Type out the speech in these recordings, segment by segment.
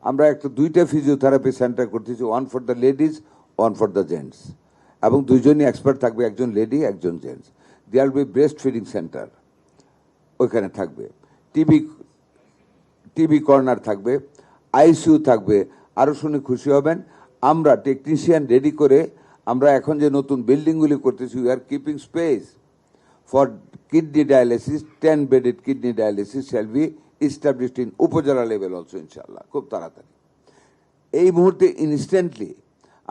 আমরা একটা দুইটা ফিজিওথেরাপি সেন্টার করতেছি, one for the ladies, one for the gents, এবং দুইজনই এক্সপার্ট থাকবে, একজন লেডি একজন gents. There be breast feeding centre ওইখানে থাকবে, টিবি কর্নার থাকবে, আইসিইউ থাকবে। আরও শুনে খুশি হবেন, আমরা টেকনিশিয়ান রেডি করে আমরা এখন যে নতুন বিল্ডিংগুলি করতেছি, we are keeping space for kidney dialysis. 10 bedded kidney dialysis shall be established in উপজেলা লেভেল অলসো, ইনশাল্লাহ খুব তাড়াতাড়ি। এই মুহূর্তে ইনস্ট্যান্টলি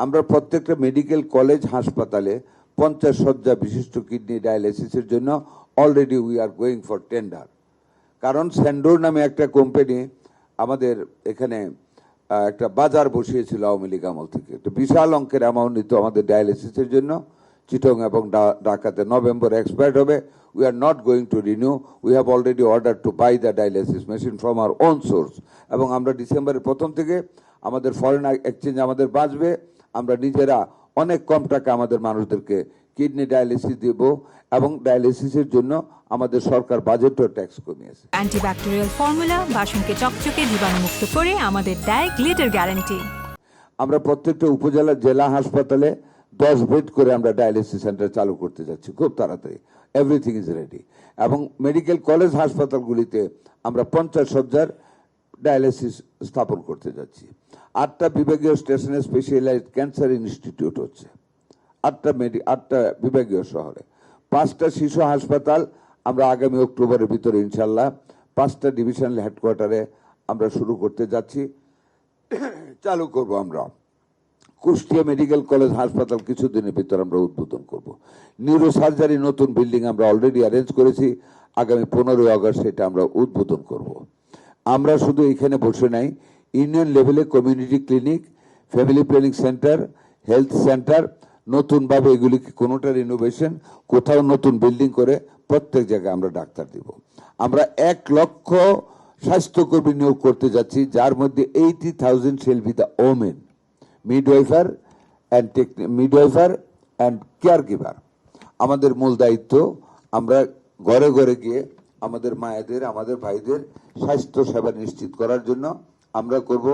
আমরা প্রত্যেকটা মেডিকেল কলেজ হাসপাতালে 50 শয্যা বিশিষ্ট কিডনি ডায়ালিসিসের জন্য already we are going for tender. কারণ স্যান্ডোর নামে একটা কোম্পানি আমাদের এখানে একটা বাজার বসিয়েছিল আওয়ামী লীগ আমল থেকে, তো বিশাল অঙ্কের অ্যামাউন্ট নিত আমাদের ডায়ালিসিসের জন্য। চিটং এবং ঢাকাতে নভেম্বর এক্সপায়ার্ড হবে। We are not going to renew. We have already ordered to buy the dialysis machine from our own source. এবং আমরা ডিসেম্বরের প্রথম থেকে আমাদের ফরেন এক্সচেঞ্জ আমাদের বাঁচবে, আমরা নিজেরা অনেক কম টাকা আমাদের মানুষদেরকে কিডনি ডায়ালিসিস দেব, এবং ডায়ালিসিসের জন্য আমাদের সরকার বাজেটও ট্যাক্স কমিয়েছে। অ্যান্টিব্যাকটেরিয়াল ফর্মুলা বাসনকে চকচকে জীবাণুমুক্ত করে আমাদের দেয় গ্লিটার গ্যারান্টি। আমরা প্রত্যেকটা উপজেলা জেলা হাসপাতালে 10 বেড করে আমরা ডায়ালিসিস সেন্টার চালু করতে যাচ্ছি খুব তাড়াতাড়ি। Everything is ready. এবং মেডিকেল কলেজ হাসপাতালগুলিতে আমরা 50 শয্যার ডায়ালিসিস স্থাপন করতে যাচ্ছি। 8টা বিভাগীয় স্টেশনে স্পেশালাইজড ক্যান্সার ইনস্টিটিউট হচ্ছে, 8টা বিভাগীয় শহরে। 5টা শিশু হাসপাতাল আমরা আগামী অক্টোবরের ভিতরে ইনশাল্লাহ 5টা ডিভিশনাল হেডকোয়ার্টারে আমরা শুরু করতে যাচ্ছি, চালু করব আমরা। কুষ্টিয়া মেডিকেল কলেজ হাসপাতাল কিছুদিনের ভিতর আমরা উদ্বোধন করব। নিউরো সার্জারি নতুন বিল্ডিং আমরা অলরেডি অ্যারেঞ্জ করেছি, আগামী 15 আগস্ট সেটা আমরা উদ্বোধন করব। আমরা শুধু এখানে বসে নাই, ইউনিয়ন লেভেলে community clinic, family planning centre, health centre, নতুনভাবে এগুলিকে কোনোটা রিনোভেশন, কোথাও নতুন বিল্ডিং করে প্রত্যেক জায়গায় আমরা ডাক্তার দিব। আমরা 1 লক্ষ স্বাস্থ্যকর্মী নিয়োগ করতে যাচ্ছি, যার মধ্যে 80,000 shall be the women, midwifer and care giver. আমাদের মূল দায়িত্ব, আমরা ঘরে ঘরে গিয়ে আমাদের মায়েদের, আমাদের ভাইদের স্বাস্থ্য সেবা নিশ্চিত করার জন্য আমরা করব